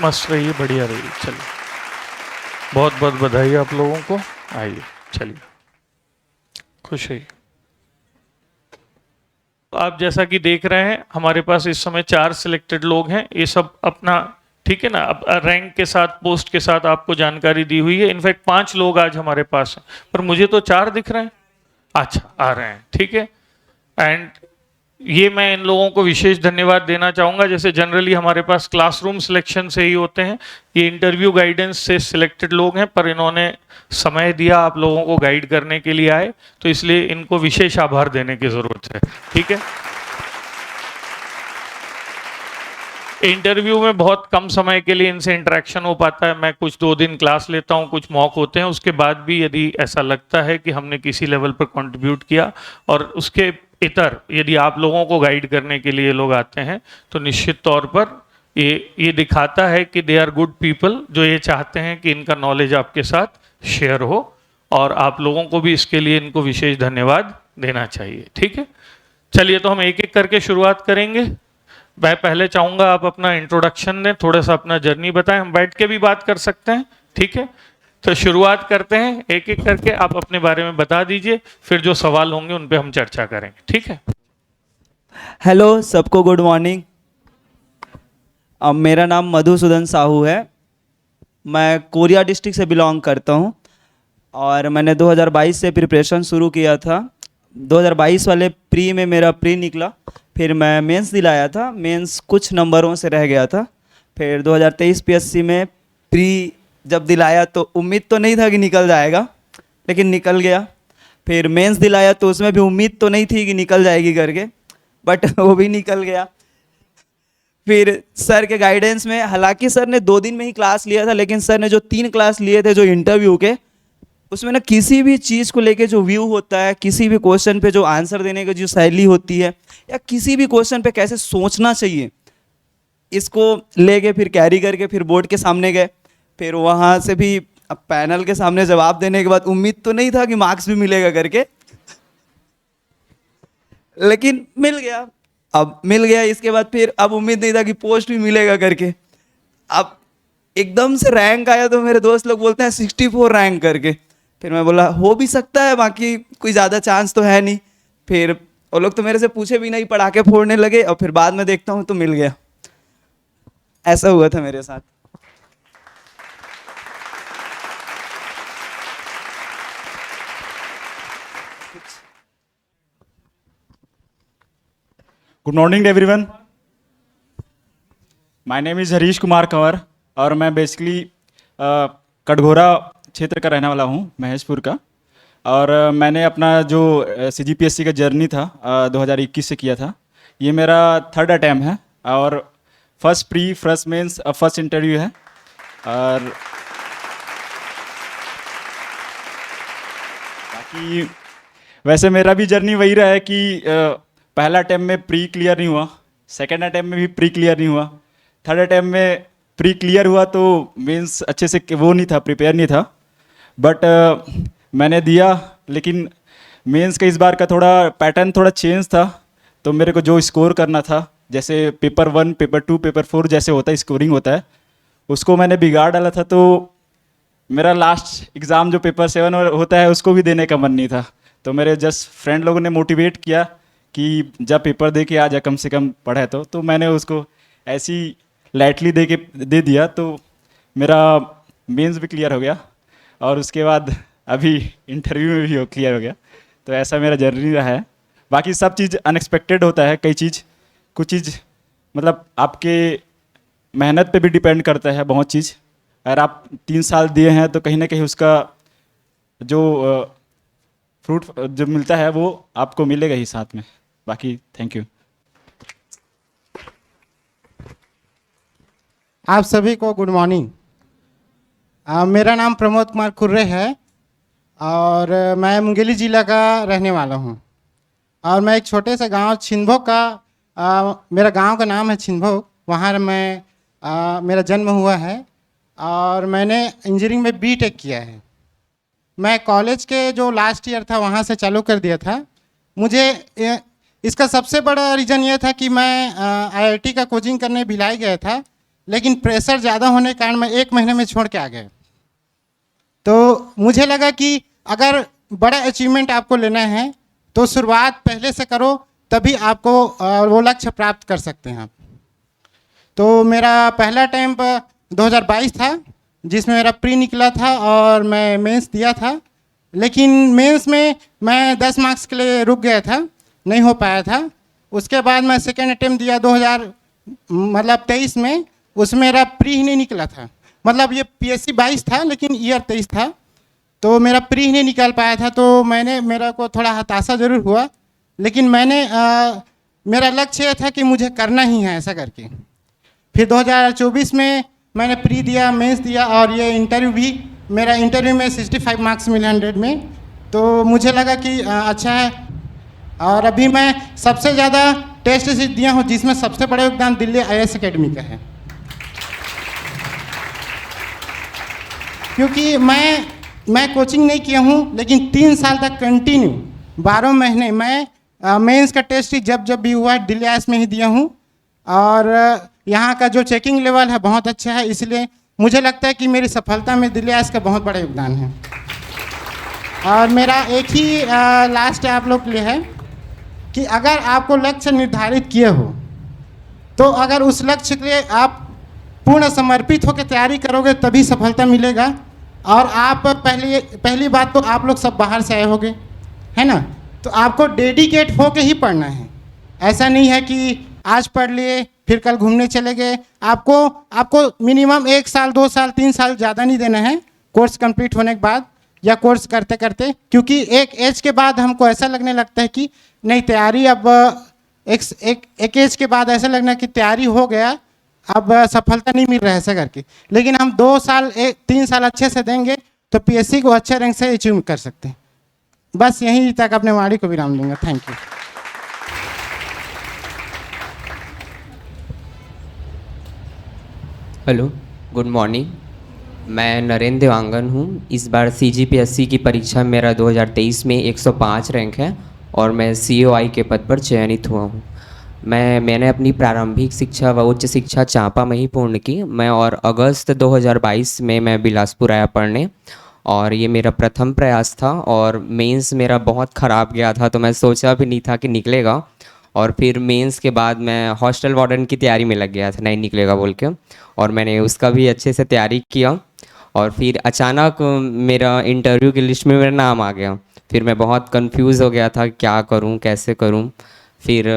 मस्त रहिए, बढ़िया रहिए। चलिए, बहुत बहुत बधाई आप लोगों को। आइए, चलिए, खुश रहिए। आप जैसा कि देख रहे हैं, हमारे पास इस समय 4 सिलेक्टेड लोग हैं। ये सब अपना, ठीक है ना, अब रैंक के साथ, पोस्ट के साथ आपको जानकारी दी हुई है। इनफैक्ट 5 लोग आज हमारे पास हैं, पर मुझे तो 4 दिख रहे हैं। अच्छा, आ रहे हैं, ठीक है। एंड ये मैं इन लोगों को विशेष धन्यवाद देना चाहूँगा। जैसे जनरली हमारे पास क्लासरूम सिलेक्शन से ही होते हैं, ये इंटरव्यू गाइडेंस से सिलेक्टेड लोग हैं, पर इन्होंने समय दिया, आप लोगों को गाइड करने के लिए आए, तो इसलिए इनको विशेष आभार देने की ज़रूरत है, ठीक है। इंटरव्यू में बहुत कम समय के लिए इनसे इंटरेक्शन हो पाता है। मैं कुछ 2 दिन क्लास लेता हूँ, कुछ मॉक होते हैं। उसके बाद भी यदि ऐसा लगता है कि हमने किसी लेवल पर कंट्रीब्यूट किया, और उसके इतर यदि आप लोगों को गाइड करने के लिए लोग आते हैं, तो निश्चित तौर पर ये दिखाता है कि दे आर गुड पीपल, जो ये चाहते हैं कि इनका नॉलेज आपके साथ शेयर हो, और आप लोगों को भी इसके लिए इनको विशेष धन्यवाद देना चाहिए, ठीक है। चलिए, तो हम एक एक करके शुरुआत करेंगे। मैं पहले चाहूंगा आप अपना इंट्रोडक्शन दें, थोड़ा सा अपना जर्नी बताएं। हम बैठ के भी बात कर सकते हैं, ठीक है। तो शुरुआत करते हैं, एक एक करके आप अपने बारे में बता दीजिए, फिर जो सवाल होंगे उन पे हम चर्चा करेंगे, ठीक है। हेलो सबको, गुड मॉर्निंग। मेरा नाम मधुसूदन साहू है। मैं कोरिया डिस्ट्रिक्ट से बिलोंग करता हूँ, और मैंने 2022 से प्रिपरेशन शुरू किया था। 2022 वाले प्री में मेरा प्री निकला, फिर मैं मेंस दिलाया था, मेंस कुछ नंबरों से रह गया था। फिर 2023 पीएससी में प्री जब दिलाया तो उम्मीद तो नहीं था कि निकल जाएगा, लेकिन निकल गया। फिर मेंस दिलाया तो उसमें भी उम्मीद तो नहीं थी कि निकल जाएगी करके, बट वो भी निकल गया। फिर सर के गाइडेंस में, हालांकि सर ने 2 दिन में ही क्लास लिया था, लेकिन सर ने जो 3 क्लास लिए थे जो इंटरव्यू के, उसमें ना किसी भी चीज़ को लेके जो व्यू होता है, किसी भी क्वेश्चन पे जो आंसर देने की जो शैली होती है, या किसी भी क्वेश्चन पे कैसे सोचना चाहिए, इसको लेके फिर कैरी करके फिर बोर्ड के सामने गए। फिर वहाँ से भी अब पैनल के सामने जवाब देने के बाद उम्मीद तो नहीं था कि मार्क्स भी मिलेगा करके, लेकिन मिल गया। अब मिल गया, इसके बाद फिर अब उम्मीद नहीं था कि पोस्ट भी मिलेगा करके। अब एकदम से रैंक आया तो मेरे दोस्त लोग बोलते हैं 64 रैंक करके। फिर मैं बोला हो भी सकता है, बाकी कोई ज़्यादा चांस तो है नहीं। फिर वो लोग तो मेरे से पूछे भी नहीं, पटाखे फोड़ने लगे, और फिर बाद में देखता हूँ तो मिल गया। ऐसा हुआ था मेरे साथ। Good morning everyone. My name is Harish Kumar Kanwar, और मैं बेसिकली कटघोरा क्षेत्र का रहने वाला हूँ, महेशपुर का। और मैंने अपना जो सीजीपीएससी का जर्नी था 2021 से किया था। ये मेरा 3rd अटैम्प्ट है, और first pre, first mains, first interview है। और बाकी वैसे मेरा भी जर्नी वही रहा है कि पहला अटैम्प्ट में प्री क्लियर नहीं हुआ, सेकंड अटैम्प्ट में भी प्री क्लियर नहीं हुआ, थर्ड अटैम्प्ट में प्री क्लियर हुआ तो मेंस अच्छे से वो नहीं था, प्रिपेयर नहीं था। बट मैंने दिया, लेकिन मेंस का इस बार का थोड़ा पैटर्न थोड़ा चेंज था। तो मेरे को जो स्कोर करना था, जैसे पेपर 1, पेपर 2, पेपर 4 जैसे होता है, स्कोरिंग होता है, उसको मैंने बिगाड़ डाला था। तो मेरा लास्ट एग्ज़ाम जो पेपर 7 होता है, उसको भी देने का मन नहीं था। तो मेरे जस्ट फ्रेंड लोगों ने मोटिवेट किया कि जब पेपर दे के आ जा, कम से कम पढ़े। तो मैंने उसको ऐसी लाइटली दे दिया, तो मेरा मेंस भी क्लियर हो गया, और उसके बाद अभी इंटरव्यू में भी क्लियर हो गया। तो ऐसा मेरा जर्नी रहा है। बाकी सब चीज़ अनएक्सपेक्टेड होता है, कई चीज़, कुछ चीज़ मतलब आपके मेहनत पे भी डिपेंड करता है बहुत चीज़। अगर आप 3 साल दिए हैं तो कहीं ना कहीं उसका जो फ्रूट जो मिलता है वो आपको मिलेगा ही साथ में। बाकी थैंक यू। आप सभी को गुड मॉर्निंग। मेरा नाम प्रमोद कुमार कुर्रे है, और मैं मुंगेली ज़िला का रहने वाला हूँ। और मैं एक छोटे से गांव छिंदभोग का, मेरा गांव का नाम है छिंदभोग, वहाँ मेरा जन्म हुआ है। और मैंने इंजीनियरिंग में बीटेक किया है। मैं कॉलेज के जो लास्ट ईयर था वहाँ से चालू कर दिया था। मुझे इसका सबसे बड़ा रीज़न ये था कि मैं आईआईटी का कोचिंग करने भिलाई गया था, लेकिन प्रेशर ज़्यादा होने के कारण मैं 1 महीने में छोड़ के आ गया। तो मुझे लगा कि अगर बड़ा अचीवमेंट आपको लेना है तो शुरुआत पहले से करो, तभी आपको वो लक्ष्य प्राप्त कर सकते हैं आप। तो मेरा पहला अटेम्प्ट 2022 था, जिसमें मेरा प्री निकला था और मैं मेंस दिया था, लेकिन मेंस में मैं 10 मार्क्स के लिए रुक गया था, नहीं हो पाया था। उसके बाद मैं सेकेंड अटेम्प्ट दिया 2023 में, उसमें मेरा प्री ही नहीं निकला था। मतलब ये PSC 22 था लेकिन ईयर 23 था, तो मेरा प्री ही नहीं निकल पाया था। तो मेरा को थोड़ा हताशा ज़रूर हुआ, लेकिन मेरा लक्ष्य ये था कि मुझे करना ही है ऐसा करके। फिर 2024 में मैंने प्री दिया, मेंस दिया और ये इंटरव्यू भी, मेरा इंटरव्यू में 65 मार्क्स मिले 100 में। तो मुझे लगा कि अच्छा है। और अभी मैं सबसे ज़्यादा टेस्ट सीरीज दिया हूँ, जिसमें सबसे बड़ा योगदान दिल्ली IAS अकेडमी का है, क्योंकि मैं कोचिंग नहीं किया हूँ, लेकिन 3 साल तक कंटिन्यू 12 महीने मैं मेंस का टेस्ट ही जब भी हुआ दिल्ली IAS में ही दिया हूँ। और यहाँ का जो चेकिंग लेवल है बहुत अच्छा है, इसलिए मुझे लगता है कि मेरी सफलता में दिल्ली IAS का बहुत बड़ा योगदान है। और मेरा एक ही लास्ट आप लोग के लिए है कि अगर आपको लक्ष्य निर्धारित किए हो, तो अगर उस लक्ष्य के लिए आप पूर्ण समर्पित होकर तैयारी करोगे तभी सफलता मिलेगा। और आप पहली बात तो आप लोग सब बाहर से आए होगे, है ना, तो आपको डेडिकेट होके ही पढ़ना है। ऐसा नहीं है कि आज पढ़ लिए फिर कल घूमने चले गए। आपको मिनिमम 1 साल 2 साल 3 साल ज़्यादा नहीं देना है कोर्स कंप्लीट होने के बाद या कोर्स करते करते, क्योंकि एक एज के बाद हमको ऐसा लगने लगता है कि नहीं तैयारी अब एक एज के बाद ऐसा लगना कि तैयारी हो गया, अब सफलता नहीं मिल रहा है ऐसा करके। लेकिन हम 2 साल 3 साल अच्छे से देंगे तो PSC को अच्छे रैंक से अचीव कर सकते हैं। बस यहीं तक अपने वाणी को विराम दूंगा। Thank you. Hello, good morning. मैं नरेंद्र देवांगन हूँ। इस बार CGPSC की परीक्षा मेरा 2023 में 105 रैंक है और मैं COI के पद पर चयनित हुआ हूँ। मैंने अपनी प्रारंभिक शिक्षा व उच्च शिक्षा चांपा में ही पूर्ण की। मैं और अगस्त 2022 में मैं बिलासपुर आया पढ़ने, और ये मेरा प्रथम प्रयास था। और मेंस मेरा बहुत ख़राब गया था, तो मैं सोचा भी नहीं था कि निकलेगा। और फिर मेंस के बाद मैं हॉस्टल वार्डन की तैयारी में लग गया था, नहीं निकलेगा बोल के, और मैंने उसका भी अच्छे से तैयारी किया। और फिर अचानक मेरा इंटरव्यू की लिस्ट में मेरा नाम आ गया। फिर मैं बहुत कंफ्यूज हो गया था, क्या करूं, कैसे करूं। फिर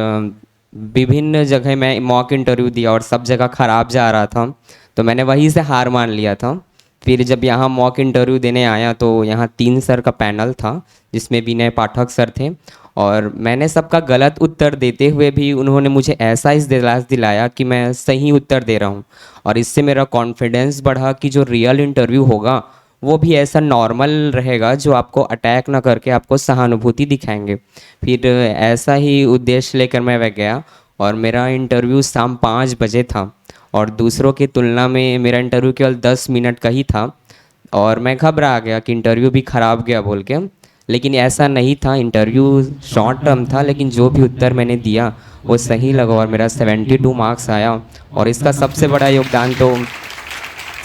विभिन्न जगह मैं मॉक इंटरव्यू दिया और सब जगह ख़राब जा रहा था, तो मैंने वहीं से हार मान लिया था। फिर जब यहाँ मॉक इंटरव्यू देने आया तो यहाँ 3 सर का पैनल था, जिसमें विनय पाठक सर थे, और मैंने सबका गलत उत्तर देते हुए भी उन्होंने मुझे ऐसा इस दिलासा दिलाया कि मैं सही उत्तर दे रहा हूँ। और इससे मेरा कॉन्फिडेंस बढ़ा कि जो रियल इंटरव्यू होगा वो भी ऐसा नॉर्मल रहेगा, जो आपको अटैक ना करके आपको सहानुभूति दिखाएंगे। फिर ऐसा ही उद्देश्य लेकर मैं वह गया, और मेरा इंटरव्यू शाम 5 बजे था, और दूसरों की तुलना में मेरा इंटरव्यू केवल 10 मिनट का ही था। और मैं घबरा गया कि इंटरव्यू भी ख़राब गया बोल के, लेकिन ऐसा नहीं था। इंटरव्यू शॉर्ट टर्म था, लेकिन जो भी उत्तर मैंने दिया वो सही लगा और मेरा 72 मार्क्स आया। और इसका सबसे बड़ा योगदान तो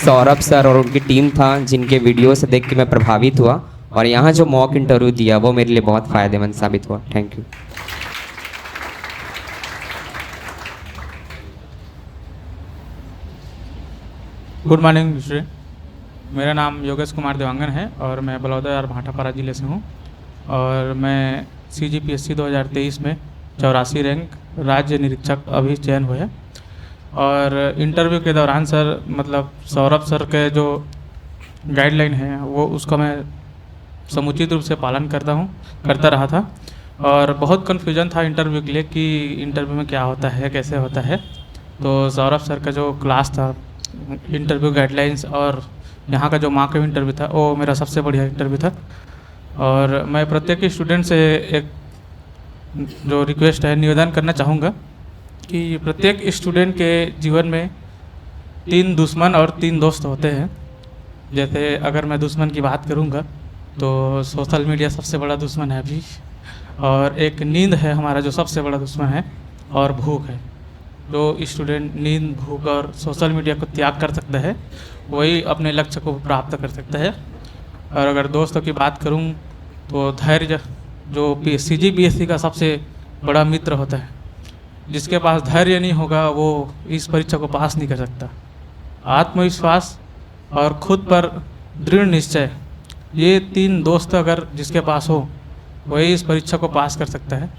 सौरभ सर और उनकी टीम था, जिनके वीडियो से देख के मैं प्रभावित हुआ, और यहाँ जो मॉक इंटरव्यू दिया वो मेरे लिए बहुत फ़ायदेमंद साबित हुआ। Thank you. Good morning student. मेरा नाम योगेश कुमार देवांगन है और मैं बलौदा और भाटापारा ज़िले से हूँ। और मैं CGPSC 2023 में 84 रैंक राज्य निरीक्षक अभी चयन हुए हैं। और इंटरव्यू के दौरान सर, मतलब सौरभ सर के जो गाइडलाइन है वो उसका मैं समुचित रूप से पालन करता रहा था। और बहुत कन्फ्यूजन था इंटरव्यू के लिए कि इंटरव्यू में क्या होता है, कैसे होता है। तो सौरभ सर का जो क्लास था, इंटरव्यू गाइडलाइंस और यहाँ का जो मॉक इंटरव्यू था, वो मेरा सबसे बढ़िया इंटरव्यू था। और मैं प्रत्येक स्टूडेंट से एक जो रिक्वेस्ट है, निवेदन करना चाहूँगा कि प्रत्येक स्टूडेंट के जीवन में 3 दुश्मन और 3 दोस्त होते हैं। जैसे अगर मैं दुश्मन की बात करूँगा तो सोशल मीडिया सबसे बड़ा दुश्मन है अभी, और एक नींद है हमारा जो सबसे बड़ा दुश्मन है, और भूख है। जो स्टूडेंट नींद, भूख और सोशल मीडिया को त्याग कर सकता है, वही अपने लक्ष्य को प्राप्त कर सकता है। और अगर दोस्तों की बात करूं तो धैर्य जो CGPSC का सबसे बड़ा मित्र होता है। जिसके पास धैर्य नहीं होगा वो इस परीक्षा को पास नहीं कर सकता। आत्मविश्वास और खुद पर दृढ़ निश्चय, ये 3 दोस्त अगर जिसके पास हो वही इस परीक्षा को पास कर सकता है।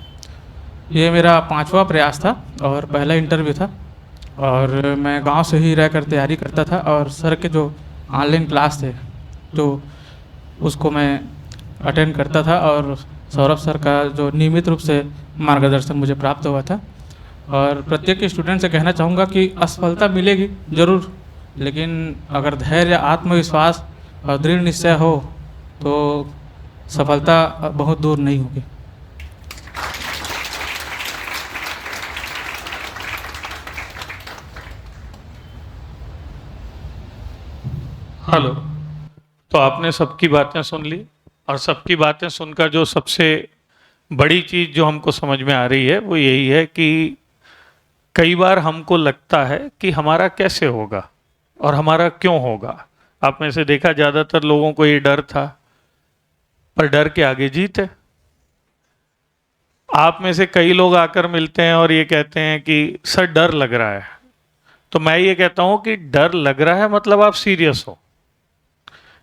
ये मेरा 5वां प्रयास था और पहला इंटरव्यू था, और मैं गांव से ही रहकर तैयारी करता था, और सर के जो ऑनलाइन क्लास थे तो उसको मैं अटेंड करता था, और सौरभ सर का जो नियमित रूप से मार्गदर्शन मुझे प्राप्त हुआ था। और प्रत्येक स्टूडेंट से कहना चाहूँगा कि असफलता मिलेगी ज़रूर, लेकिन अगर धैर्य, आत्मविश्वास और दृढ़ निश्चय हो तो सफलता बहुत दूर नहीं होगी। हेलो। तो आपने सबकी बातें सुन ली, और सबकी बातें सुनकर जो सबसे बड़ी चीज़ जो हमको समझ में आ रही है वो यही है कि कई बार हमको लगता है कि हमारा कैसे होगा और हमारा क्यों होगा। आप में से देखा, ज़्यादातर लोगों को ये डर था, पर डर के आगे जीत है। आप में से कई लोग आकर मिलते हैं और ये कहते हैं कि सर डर लग रहा है। तो मैं ये कहता हूँ कि डर लग रहा है मतलब आप सीरियस हो।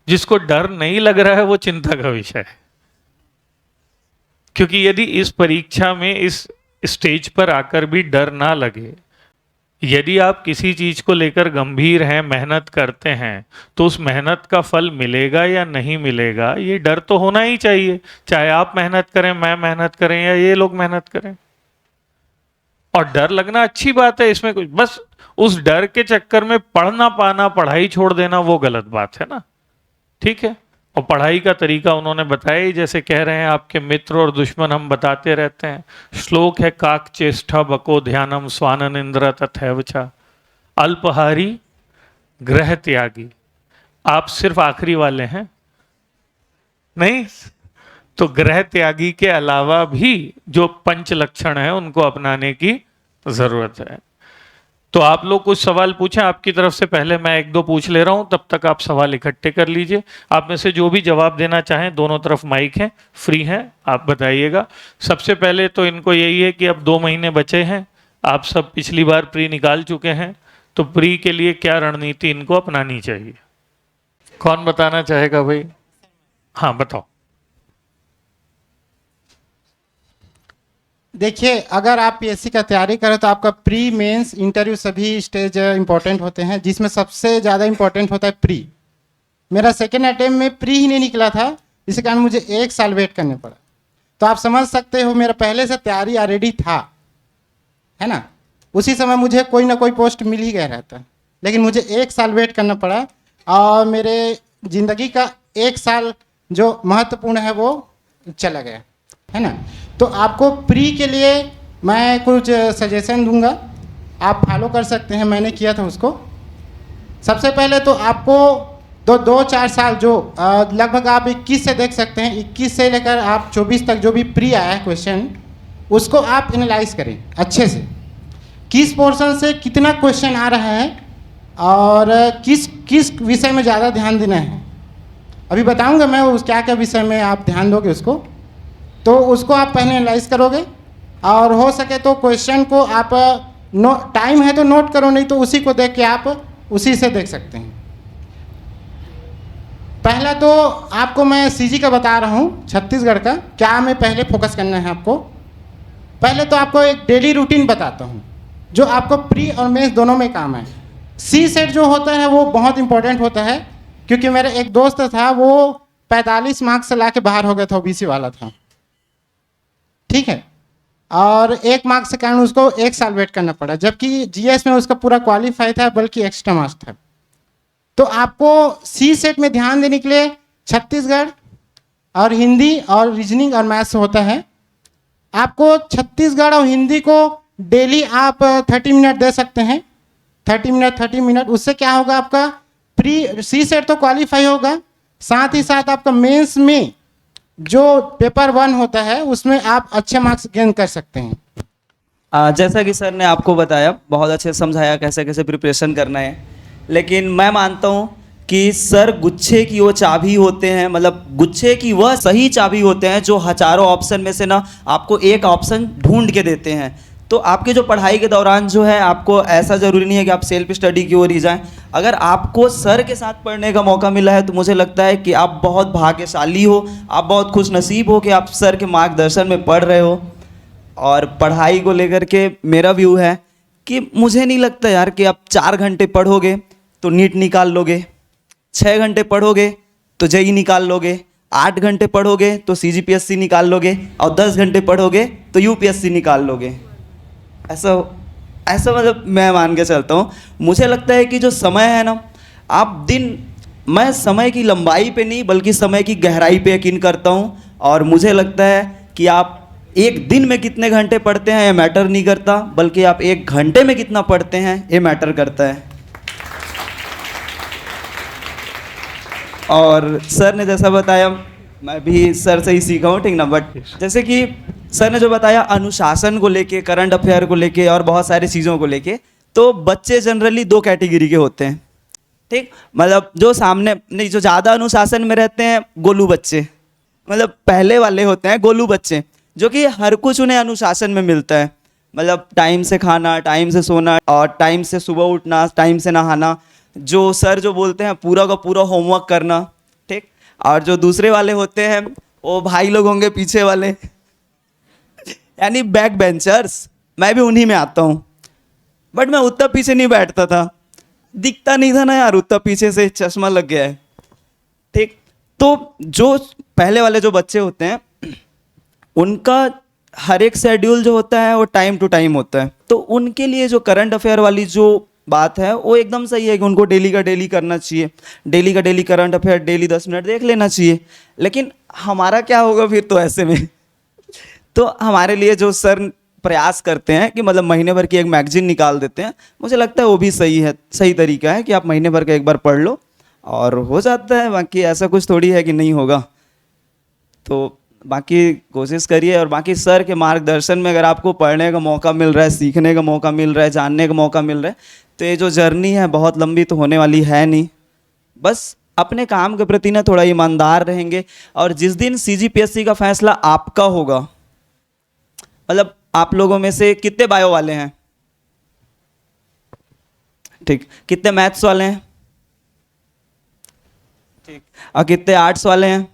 जिसको डर नहीं लग रहा है वो चिंता का विषय है। क्योंकि यदि इस परीक्षा में इस स्टेज पर आकर भी डर ना लगे, यदि आप किसी चीज को लेकर गंभीर हैं, मेहनत करते हैं, तो उस मेहनत का फल मिलेगा या नहीं मिलेगा, ये डर तो होना ही चाहिए। चाहे आप मेहनत करें, मैं मेहनत करें या ये लोग मेहनत करें। और डर लगना अच्छी बात है, इसमें कुछ, बस उस डर के चक्कर में पढ़ ना पाना, पढ़ाई छोड़ देना, वो गलत बात है ना। ठीक है। और पढ़ाई का तरीका उन्होंने बताया ही, जैसे कह रहे हैं आपके मित्र और दुश्मन हम बताते रहते हैं। श्लोक है, काक चेष्टा बको ध्यानम स्वानन इंद्र तथैव च अल्पहारी ग्रह त्यागी। आप सिर्फ आखिरी वाले हैं नहीं, तो ग्रह त्यागी के अलावा भी जो पंच लक्षण है उनको अपनाने की जरूरत है। तो आप लोग कुछ सवाल पूछें आपकी तरफ से, पहले मैं 1-2 पूछ ले रहा हूं, तब तक आप सवाल इकट्ठे कर लीजिए। आप में से जो भी जवाब देना चाहें, दोनों तरफ माइक है, फ्री है, आप बताइएगा। सबसे पहले तो इनको यही है कि अब 2 महीने बचे हैं, आप सब पिछली बार प्री निकाल चुके हैं, तो प्री के लिए क्या रणनीति इनको अपनानी चाहिए? कौन बताना चाहेगा भाई? हाँ बताओ। देखिए, अगर आप पीएससी का तैयारी करें तो आपका प्री, मेंस, इंटरव्यू सभी स्टेज इंपॉर्टेंट होते हैं, जिसमें सबसे ज़्यादा इंपॉर्टेंट होता है प्री। मेरा सेकेंड अटेम्प्ट में प्री ही नहीं निकला था, इसी कारण मुझे 1 साल वेट करने पड़ा। तो आप समझ सकते हो मेरा पहले से तैयारी ऑलरेडी था, है ना। उसी समय मुझे कोई ना कोई पोस्ट मिल ही गया रहता, लेकिन मुझे 1 साल वेट करना पड़ा, और मेरे ज़िंदगी का 1 साल जो महत्वपूर्ण है वो चला गया, है ना। तो आपको प्री के लिए मैं कुछ सजेशन दूंगा, आप फॉलो कर सकते हैं, मैंने किया था उसको। सबसे पहले तो आपको 2-4 साल जो लगभग आप 21 से देख सकते हैं, 21 से लेकर आप 24 तक जो भी प्री आया है क्वेश्चन, उसको आप एनालाइज करें अच्छे से, किस पोर्शन से कितना क्वेश्चन आ रहा है और किस विषय में ज़्यादा ध्यान देना है। अभी बताऊंगा मैं उस क्या क्या विषय में आप ध्यान दोगे उसको, तो उसको आप पहले एनालाइज करोगे, और हो सके तो क्वेश्चन को आप टाइम है तो नोट करो, नहीं तो उसी को देख के आप उसी से देख सकते हैं। पहला तो आपको मैं सीजी का बता रहा हूँ, छत्तीसगढ़ का, क्या में पहले फोकस करना है आपको। पहले तो आपको एक डेली रूटीन बताता हूँ जो आपको प्री और मेंस दोनों में काम है। सी सेट जो होता है वो बहुत इंपॉर्टेंट होता है, क्योंकि मेरा एक दोस्त था वो 45 मार्क्स से ला के बाहर हो गया था, ओबीसी वाला था, ठीक है, और 1 मार्क्स के कारण उसको 1 साल वेट करना पड़ा, जबकि जीएस में उसका पूरा क्वालिफाई था, बल्कि एक्स्ट्रा मार्क्स था। तो आपको सी सेट में ध्यान देने के लिए छत्तीसगढ़ और हिंदी और रीजनिंग और मैथ्स होता है। आपको छत्तीसगढ़ और हिंदी को डेली आप 30 मिनट दे सकते हैं, 30 मिनट। उससे क्या होगा, आपका प्री सी सेट तो क्वालिफाई होगा, साथ ही साथ आपका मेंस में जो पेपर 1 होता है उसमें आप अच्छे मार्क्स गेन कर सकते हैं। जैसा कि सर ने आपको बताया, बहुत अच्छे से समझाया कैसे कैसे प्रिपरेशन करना है, लेकिन मैं मानता हूँ कि सर गुच्छे की वो चाबी होते हैं, मतलब गुच्छे की वह सही चाबी होते हैं जो हजारों ऑप्शन में से ना आपको एक ऑप्शन ढूंढ के देते हैं। तो आपके जो पढ़ाई के दौरान जो है, आपको ऐसा ज़रूरी नहीं है कि आप सेल्फ स्टडी की ओर ही जाएं। अगर आपको सर के साथ पढ़ने का मौका मिला है तो मुझे लगता है कि आप बहुत भाग्यशाली हो, आप बहुत खुश नसीब हो कि आप सर के मार्गदर्शन में पढ़ रहे हो। और पढ़ाई को लेकर के मेरा व्यू है कि मुझे नहीं लगता यार कि आप 4 घंटे पढ़ोगे तो नीट निकाल लोगे, 6 घंटे पढ़ोगे तो जेई निकाल लोगे, 8 घंटे पढ़ोगे तो सीजीपीएससी निकाल लोगे, और 10 घंटे पढ़ोगे तो यूपीएससी निकाल लोगे। ऐसा ऐसा मतलब मैं मान के चलता हूँ। मुझे लगता है कि जो समय है ना, आप मैं समय की लंबाई पे नहीं बल्कि समय की गहराई पे यकीन करता हूँ। और मुझे लगता है कि आप एक दिन में कितने घंटे पढ़ते हैं ये मैटर नहीं करता, बल्कि आप 1 घंटे में कितना पढ़ते हैं ये मैटर करता है। और सर ने जैसा बताया, मैं भी सर से ही सीखा हूँ, ठीक ना। बट जैसे कि सर ने जो बताया अनुशासन को लेके, करंट अफेयर को लेके और बहुत सारी चीज़ों को लेके, तो बच्चे जनरली 2 कैटेगरी के होते हैं, ठीक। मतलब जो सामने नहीं, जो ज़्यादा अनुशासन में रहते हैं गोलू बच्चे, मतलब पहले वाले होते हैं गोलू बच्चे, जो कि हर कुछ उन्हें अनुशासन में मिलता है। मतलब टाइम से खाना, टाइम से सोना और टाइम से सुबह उठना, टाइम से नहाना, जो सर जो बोलते हैं पूरा का पूरा होमवर्क करना, ठीक। और जो दूसरे वाले होते हैं वो भाई लोग होंगे पीछे वाले, यानी बैक बेंचर्स। मैं भी उन्हीं में आता हूँ। बट मैं उतना पीछे नहीं बैठता था, दिखता नहीं था ना यार, उतना पीछे से चश्मा लग गया है, ठीक। तो जो पहले वाले जो बच्चे होते हैं उनका हर एक शेड्यूल जो होता है वो टाइम टू टाइम होता है। तो उनके लिए जो करंट अफेयर वाली जो बात है वो एकदम सही है कि उनको डेली का डेली करना चाहिए, डेली का daily current affair daily 10 minute देख लेना चाहिए। लेकिन हमारा क्या होगा फिर तो ऐसे में तो हमारे लिए जो सर प्रयास करते हैं कि मतलब महीने भर की एक मैगजीन निकाल देते हैं, मुझे लगता है वो भी सही है, सही तरीका है कि आप महीने भर का एक बार पढ़ लो और हो जाता है। बाकी ऐसा कुछ थोड़ी है कि नहीं होगा। तो बाकी कोशिश करिए, और बाकी सर के मार्गदर्शन में अगर आपको पढ़ने का मौका मिल रहा है, सीखने का मौका मिल रहा है, जानने का मौका मिल रहा है, तो ये जो जर्नी है बहुत लंबी तो होने वाली है नहीं। बस अपने काम के प्रति ना थोड़ा ईमानदार रहेंगे, और जिस दिन सीजीपीएससी का फैसला आपका होगा, मतलब आप लोगों में से कितने बायो वाले हैं, ठीक, कितने मैथ्स वाले हैं, ठीक, और कितने आर्ट्स वाले हैं,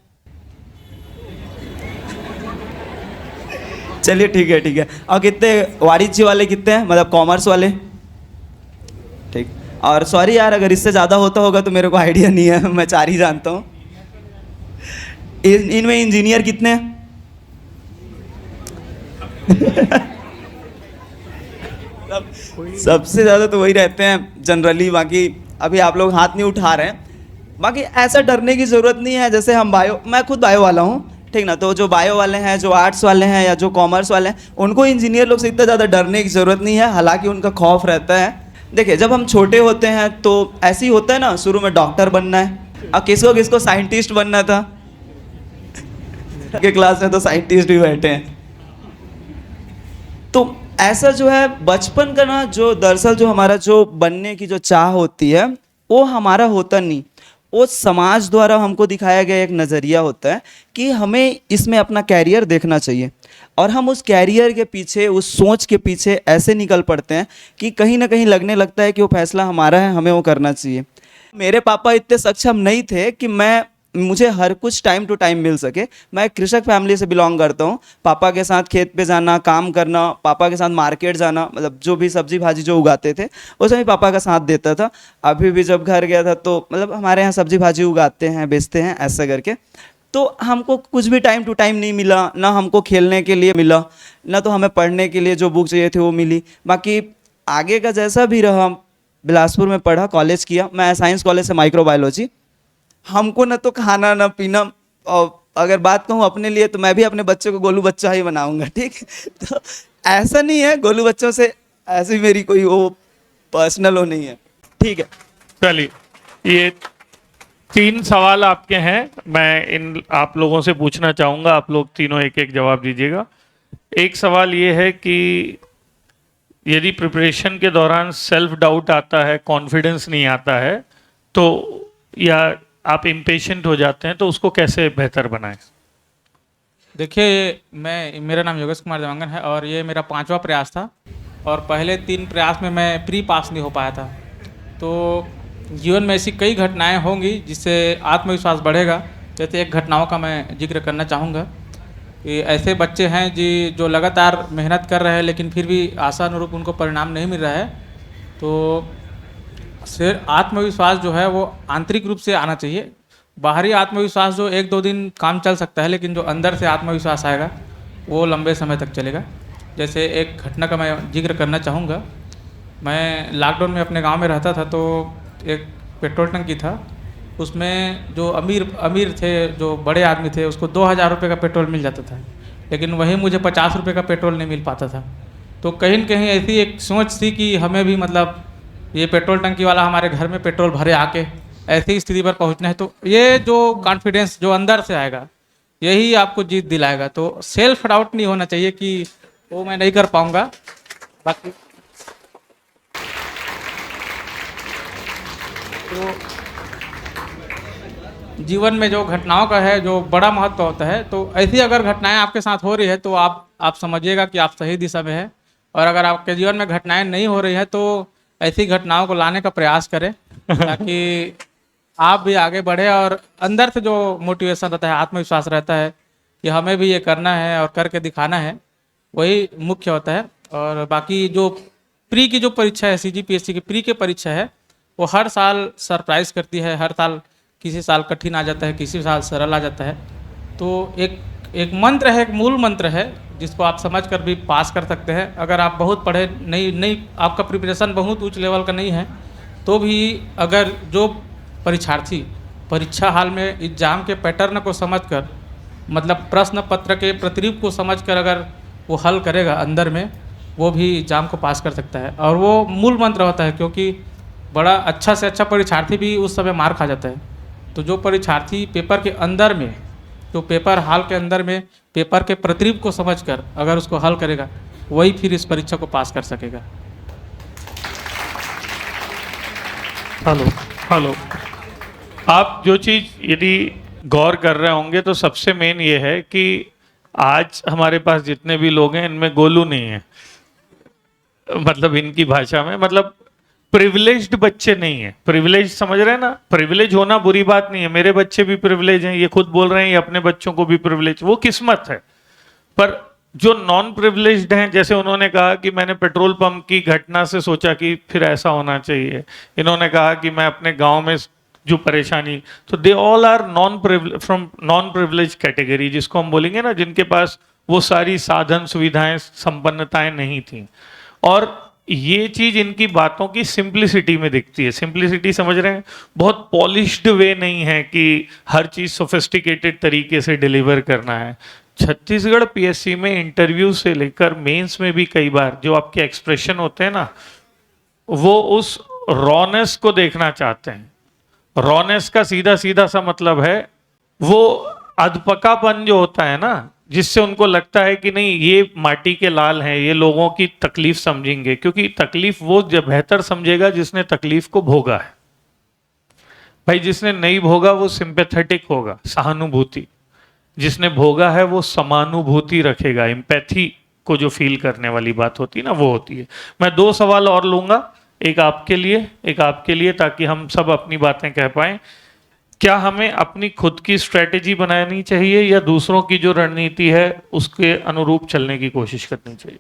चलिए ठीक है ठीक है, और कितने वाणिज्य वाले, कितने हैं मतलब कॉमर्स वाले, ठीक। और सॉरी यार अगर इससे ज़्यादा होता होगा तो मेरे को आइडिया नहीं है, मैं 4 ही जानता हूँ। इनमें इंजीनियर कितने हैं सबसे ज़्यादा तो वही रहते हैं जनरली। बाकी अभी आप लोग हाथ नहीं उठा रहे हैं। बाकी ऐसा डरने की ज़रूरत नहीं है। जैसे हम बायो, मैं खुद बायो वाला हूँ, ठीक ना। तो जो बायो वाले हैं, जो आर्ट्स वाले हैं या जो कॉमर्स वाले हैं, उनको इंजीनियर लोग से इतना ज़्यादा डरने की ज़रूरत नहीं है, हालांकि उनका खौफ रहता है। देखिए जब हम छोटे होते हैं तो ऐसे ही होता है ना, शुरू में डॉक्टर बनना है, अब किसको किसको साइंटिस्ट बनना था के क्लास में तो साइंटिस्ट भी बैठे हैं। तो ऐसा जो है बचपन का ना, जो दरअसल जो हमारा जो बनने की जो चाह होती है वो हमारा होता नहीं, वो समाज द्वारा हमको दिखाया गया एक नज़रिया होता है कि हमें इसमें अपना कैरियर देखना चाहिए, और हम उस कैरियर के पीछे, उस सोच के पीछे ऐसे निकल पड़ते हैं कि कहीं ना कहीं लगने लगता है कि वो फैसला हमारा है, हमें वो करना चाहिए। मेरे पापा इतने सक्षम नहीं थे कि मुझे हर कुछ टाइम टू टाइम मिल सके। मैं एक कृषक फैमिली से बिलोंग करता हूँ। पापा के साथ खेत पे जाना, काम करना, पापा के साथ मार्केट जाना, मतलब जो भी सब्जी भाजी जो उगाते थे उसमें पापा का साथ देता था। अभी भी जब घर गया था तो मतलब हमारे यहाँ सब्जी भाजी उगाते हैं, बेचते हैं, ऐसा करके। तो हमको कुछ भी टाइम टू टाइम नहीं मिला, ना हमको खेलने के लिए मिला, ना तो हमें पढ़ने के लिए जो बुक चाहिए थे वो मिली। बाकी आगे का जैसा भी रहा, बिलासपुर में पढ़ा, कॉलेज किया, मैं साइंस कॉलेज से माइक्रोबायोलॉजी। हमको ना तो खाना ना पीना, और अगर बात कहूँ अपने लिए तो मैं भी अपने बच्चे को गोलू बच्चा ही बनाऊंगा, ठीक। तो ऐसा नहीं है, गोलू बच्चों से ऐसी मेरी कोई वो पर्सनल वो नहीं है, ठीक है। चलिए, ये 3 सवाल आपके हैं, मैं आप लोगों से पूछना चाहूँगा, आप लोग तीनों एक एक जवाब दीजिएगा। एक सवाल ये है कि यदि प्रिपरेशन के दौरान सेल्फ डाउट आता है, कॉन्फिडेंस नहीं आता है, तो या आप इम्पेशेंट हो जाते हैं, तो उसको कैसे बेहतर बनाएं? देखिए, मेरा नाम योगेश कुमार देवांगन है और ये मेरा 5वां प्रयास था और पहले 3 प्रयास में मैं प्री पास नहीं हो पाया था। तो जीवन में ऐसी कई घटनाएं होंगी जिससे आत्मविश्वास बढ़ेगा। जैसे एक घटनाओं का मैं जिक्र करना चाहूँगा कि ऐसे बच्चे हैं जो लगातार मेहनत कर रहे हैं लेकिन फिर भी आशानुरूप उनको परिणाम नहीं मिल रहा है। तो सिर्फ आत्मविश्वास जो है वो आंतरिक रूप से आना चाहिए। बाहरी आत्मविश्वास जो 1-2 दिन काम चल सकता है, लेकिन जो अंदर से आत्मविश्वास आएगा वो लंबे समय तक चलेगा। जैसे एक घटना का मैं जिक्र करना चाहूँगा। मैं लॉकडाउन में अपने गांव में रहता था, तो एक पेट्रोल टंकी था, उसमें जो अमीर थे, जो बड़े आदमी थे, उसको 2000 रुपये का पेट्रोल मिल जाता था, लेकिन वहीं मुझे 50 रुपये का पेट्रोल नहीं मिल पाता था। तो कहीं न कहीं ऐसी एक सोच थी कि हमें भी मतलब ये पेट्रोल टंकी वाला हमारे घर में पेट्रोल भरे आके ऐसी स्थिति पर पहुंचना है। तो ये जो कॉन्फिडेंस जो अंदर से आएगा, यही आपको जीत दिलाएगा। तो सेल्फ डाउट नहीं होना चाहिए कि वो मैं नहीं कर पाऊंगा। बाकी तो जीवन में जो घटनाओं का है जो बड़ा महत्व होता है, तो ऐसी अगर घटनाएं आपके साथ हो रही है तो आप समझिएगा कि आप सही दिशा में है। और अगर आपके जीवन में घटनाएं नहीं हो रही है तो ऐसी घटनाओं को लाने का प्रयास करें ताकि आप भी आगे बढ़े और अंदर से जो मोटिवेशन रहता है, आत्मविश्वास रहता है कि हमें भी ये करना है और करके दिखाना है, वही मुख्य होता है। और बाकी जो प्री की जो परीक्षा है, CGPSC की प्री की परीक्षा है, वो हर साल सरप्राइज करती है। हर साल किसी साल कठिन आ जाता है, किसी साल सरल आ जाता है। तो एक मंत्र है, एक मूल मंत्र है जिसको आप समझ कर भी पास कर सकते हैं। अगर आप बहुत पढ़े नहीं आपका प्रिपरेशन बहुत उच्च लेवल का नहीं है, तो भी अगर जो परीक्षार्थी परीक्षा हाल में एग्जाम के पैटर्न को समझकर, मतलब प्रश्न पत्र के प्रतिरूप को समझकर अगर वो हल करेगा अंदर में, वो भी एग्जाम को पास कर सकता है। और वो मूल मंत्र होता है, क्योंकि बड़ा अच्छा से अच्छा परीक्षार्थी भी उस समय मार खा जाता है। तो जो परीक्षार्थी पेपर के अंदर में, जो पेपर हाल के अंदर में पेपर के प्रतिरूप को समझकर अगर उसको हल करेगा, वही फिर इस परीक्षा को पास कर सकेगा। हेलो, आप जो चीज़ यदि गौर कर रहे होंगे तो सबसे मेन ये है कि आज हमारे पास जितने भी लोग हैं इनमें गोलू नहीं है। मतलब इनकी भाषा में, मतलब प्रिविलेज्ड बच्चे नहीं है। प्रिविलेज समझ रहे हैं ना? प्रिविलेज होना बुरी बात नहीं है। मेरे बच्चे भी प्रिविलेज हैं, ये खुद बोल रहे हैं, ये अपने बच्चों को भी प्रिविलेज, वो किस्मत है। पर जो नॉन प्रिविलेज्ड हैं, जैसे उन्होंने कहा कि मैंने पेट्रोल पंप की घटना से सोचा कि फिर ऐसा होना चाहिए, इन्होंने कहा कि मैं अपने गांव में जो परेशानी, तो they all are from non privilege category, जिसको हम बोलेंगे ना, जिनके पास वो सारी साधन सुविधाएं संपन्नताएं नहीं थी। और ये चीज इनकी बातों की सिंप्लिसिटी में दिखती है। सिंप्लिसिटी समझ रहे हैं? बहुत पॉलिश्ड वे नहीं है कि हर चीज सोफिस्टिकेटेड तरीके से डिलीवर करना है। छत्तीसगढ़ PSC में इंटरव्यू से लेकर मेंस में भी कई बार जो आपके एक्सप्रेशन होते हैं ना, वो उस रॉनेस को देखना चाहते हैं। रॉनेस का सीधा सीधा सा मतलब है वो अधपकापन जो होता है ना, जिससे उनको लगता है कि नहीं ये माटी के लाल हैं, ये लोगों की तकलीफ समझेंगे। क्योंकि तकलीफ वो जब बेहतर समझेगा जिसने तकलीफ को भोगा है। भाई जिसने नहीं भोगा वो सिंपैथेटिक होगा, सहानुभूति। जिसने भोगा है वो समानुभूति रखेगा, एम्पैथी को जो फील करने वाली बात होती है ना, वो होती है। मैं 2 सवाल और लूंगा, एक आपके लिए, ताकि हम सब अपनी बातें कह पाएं। क्या हमें अपनी खुद की स्ट्रेटेजी बनानी चाहिए या दूसरों की जो रणनीति है उसके अनुरूप चलने की कोशिश करनी चाहिए?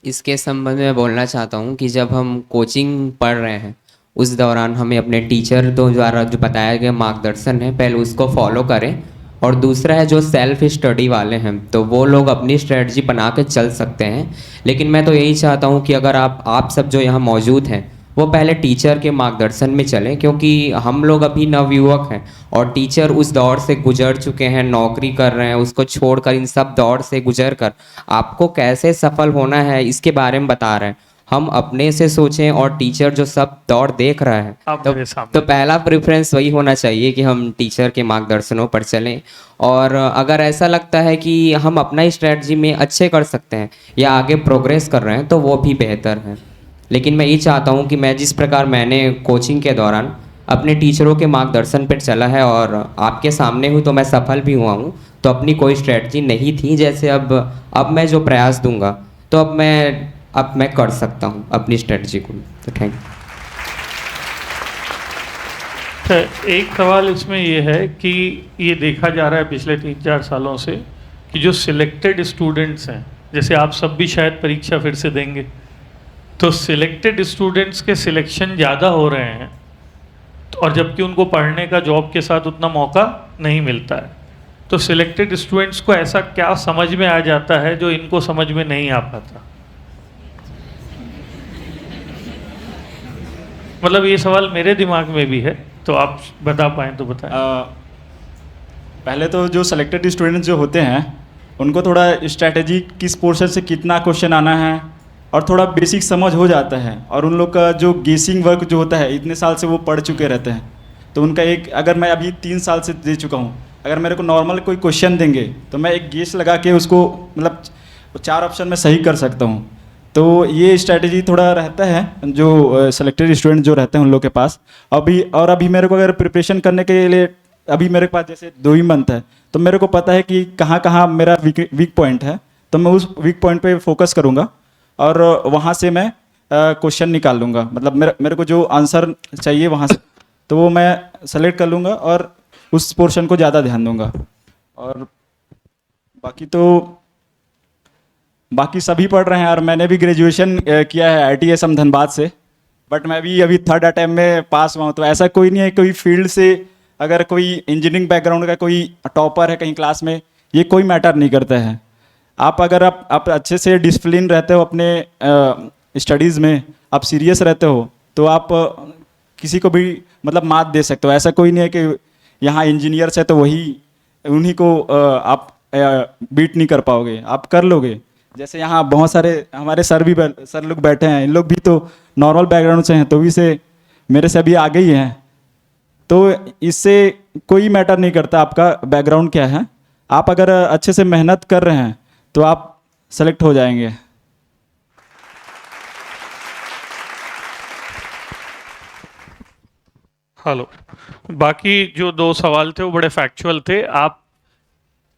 इसके संबंध में बोलना चाहता हूँ कि जब हम कोचिंग पढ़ रहे हैं उस दौरान हमें अपने टीचर द्वारा जो बताया गया मार्गदर्शन है, पहले उसको फॉलो करें। और दूसरा है जो सेल्फ स्टडी वाले हैं, तो वो लोग अपनी स्ट्रेटजी बना के चल सकते हैं। लेकिन मैं तो यही चाहता हूँ कि अगर आप सब जो यहाँ मौजूद हैं वो पहले टीचर के मार्गदर्शन में चलें, क्योंकि हम लोग अभी नवयुवक हैं और टीचर उस दौर से गुजर चुके हैं, नौकरी कर रहे हैं, उसको छोड़कर इन सब दौर से गुजर कर आपको कैसे सफल होना है इसके बारे में बता रहे हैं। हम अपने से सोचें और टीचर जो सब दौड़ देख रहा है, आप तो मेरे सामने। पहला प्रेफरेंस वही होना चाहिए कि हम टीचर के मार्गदर्शनों पर चलें। और अगर ऐसा लगता है कि हम अपना ही स्ट्रैटेजी में अच्छे कर सकते हैं या आगे प्रोग्रेस कर रहे हैं तो वो भी बेहतर है। लेकिन मैं ये चाहता हूँ कि मैं जिस प्रकार मैंने कोचिंग के दौरान अपने टीचरों के मार्गदर्शन पर चला है और आपके सामने हूँ तो मैं सफल भी हुआ हूँ, तो अपनी कोई स्ट्रैटेजी नहीं थी। जैसे अब मैं जो प्रयास दूंगा तो अब मैं कर सकता हूँ अपनी स्ट्रेटजी को। तो थैंक यू। तो एक सवाल इसमें ये है कि ये देखा जा रहा है पिछले 3-4 सालों से कि जो सिलेक्टेड स्टूडेंट्स हैं, जैसे आप सब भी शायद परीक्षा फिर से देंगे, तो सिलेक्टेड स्टूडेंट्स के सिलेक्शन ज़्यादा हो रहे हैं, और जबकि उनको पढ़ने का जॉब के साथ उतना मौका नहीं मिलता है। तो सिलेक्टेड स्टूडेंट्स को ऐसा क्या समझ में आ जाता है जो इनको समझ में नहीं आ पाता? मतलब ये सवाल मेरे दिमाग में भी है, तो आप बता पाएँ तो बताएं। पहले तो जो सेलेक्टेड स्टूडेंट्स जो होते हैं उनको थोड़ा स्ट्रैटेजी किस पोर्शन से कितना क्वेश्चन आना है और थोड़ा बेसिक समझ हो जाता है, और उन लोग का जो गेसिंग वर्क जो होता है इतने साल से वो पढ़ चुके रहते हैं, तो उनका एक, अगर मैं अभी 3 साल से दे चुका हूँ, अगर मेरे को नॉर्मल कोई क्वेश्चन देंगे तो मैं एक गेस लगा के उसको मतलब 4 ऑप्शन में सही कर सकता हूँ। तो ये स्ट्रैटेजी थोड़ा रहता है जो सेलेक्टेड स्टूडेंट जो रहते हैं उन लोग के पास। अभी मेरे को अगर प्रिपरेशन करने के लिए अभी मेरे पास जैसे 2 ही मंथ है, तो मेरे को पता है कि कहाँ कहाँ मेरा वीक पॉइंट है, तो मैं उस वीक पॉइंट पे फोकस करूँगा और वहाँ से मैं क्वेश्चन निकाल लूँगा। मतलब मेरे को जो आंसर चाहिए वहाँ से, तो वो मैं सेलेक्ट कर लूँगा और उस पोर्शन को ज़्यादा ध्यान दूँगा। और बाकी सभी पढ़ रहे हैं, और मैंने भी ग्रेजुएशन किया है ITSM धनबाद से, बट मैं भी अभी 3rd अटैम्प्ट में पास हुआ हूँ। तो ऐसा कोई नहीं है, कोई फील्ड से अगर कोई इंजीनियरिंग बैकग्राउंड का कोई टॉपर है कहीं क्लास में, ये कोई मैटर नहीं करता है। अगर आप अच्छे से डिसिप्लिन रहते हो अपने स्टडीज़ में, आप सीरियस रहते हो, तो आप किसी को भी मतलब मात दे सकते हो। ऐसा कोई नहीं है कि यहाँ इंजीनियर्स है तो उन्हीं को आप बीट नहीं कर पाओगे, आप कर लोगे। जैसे यहाँ बहुत सारे हमारे सर लोग बैठे हैं, इन लोग भी तो नॉर्मल बैकग्राउंड से हैं, तो भी से मेरे से अभी आगे ही हैं। तो इससे कोई मैटर नहीं करता आपका बैकग्राउंड क्या है, आप अगर अच्छे से मेहनत कर रहे हैं तो आप सेलेक्ट हो जाएंगे। हेलो, बाकी जो 2 सवाल थे वो बड़े फैक्चुअल थे। आप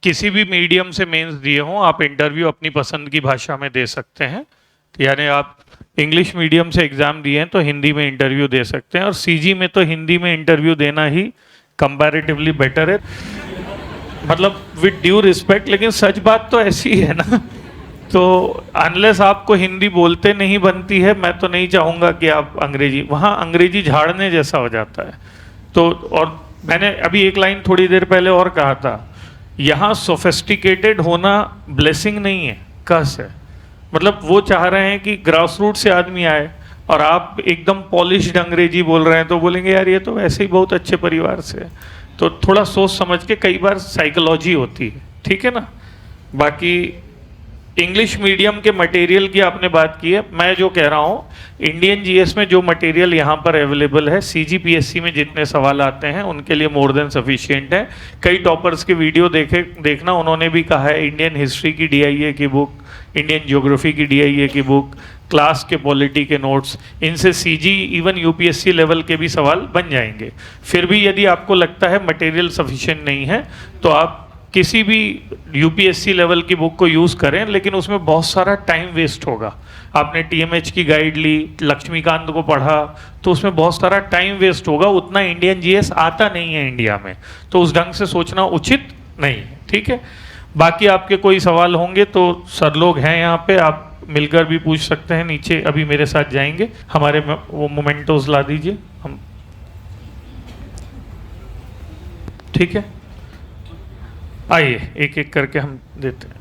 किसी भी मीडियम से मेंस दिए हों, आप इंटरव्यू अपनी पसंद की भाषा में दे सकते हैं। यानी आप इंग्लिश मीडियम से एग्ज़ाम दिए हैं तो हिंदी में इंटरव्यू दे सकते हैं, और CG में तो हिंदी में इंटरव्यू देना ही कंपैरेटिवली बेटर है। मतलब विद ड्यू रिस्पेक्ट, लेकिन सच बात तो ऐसी है ना। तो अनलेस आपको हिंदी बोलते नहीं बनती है, मैं तो नहीं चाहूँगा कि आप अंग्रेजी, वहाँ अंग्रेजी झाड़ने जैसा हो जाता है। तो और मैंने अभी एक लाइन थोड़ी देर पहले और कहा था, यहाँ सोफिस्टिकेटेड होना ब्लेसिंग नहीं है, कर्स है। मतलब वो चाह रहे हैं कि ग्रास रूट से आदमी आए, और आप एकदम पॉलिश्ड अंग्रेजी बोल रहे हैं तो बोलेंगे यार ये तो वैसे ही बहुत अच्छे परिवार से है। तो थोड़ा सोच समझ के, कई बार साइकोलॉजी होती है, ठीक है ना। बाकी इंग्लिश मीडियम के मटेरियल की आपने बात की है, मैं जो कह रहा हूँ, इंडियन GS में जो मटेरियल यहाँ पर अवेलेबल है, CGPSC में जितने सवाल आते हैं उनके लिए मोर देन सफिशिएंट है। कई टॉपर्स के वीडियो देखना, उन्होंने भी कहा है इंडियन हिस्ट्री की DIA की बुक, इंडियन ज्योग्राफी की DIA की बुक, क्लास के पॉलिटी के नोट्स, इनसे CG इवन UPSC लेवल के भी सवाल बन जाएंगे। फिर भी यदि आपको लगता है मटेरियल सफिशिएंट नहीं है तो आप किसी भी UPSC लेवल की बुक को यूज़ करें, लेकिन उसमें बहुत सारा टाइम वेस्ट होगा। आपने TMH की गाइड ली, लक्ष्मीकांत को पढ़ा, तो उसमें बहुत सारा टाइम वेस्ट होगा। उतना इंडियन GS आता नहीं है इंडिया में, तो उस ढंग से सोचना उचित नहीं है, ठीक है। बाकी आपके कोई सवाल होंगे तो सर लोग हैं यहाँ पे, आप मिलकर भी पूछ सकते हैं। नीचे अभी मेरे साथ जाएंगे, हमारे वो मोमेंटोज ला दीजिए हम, ठीक है। आइए एक एक करके हम देते हैं।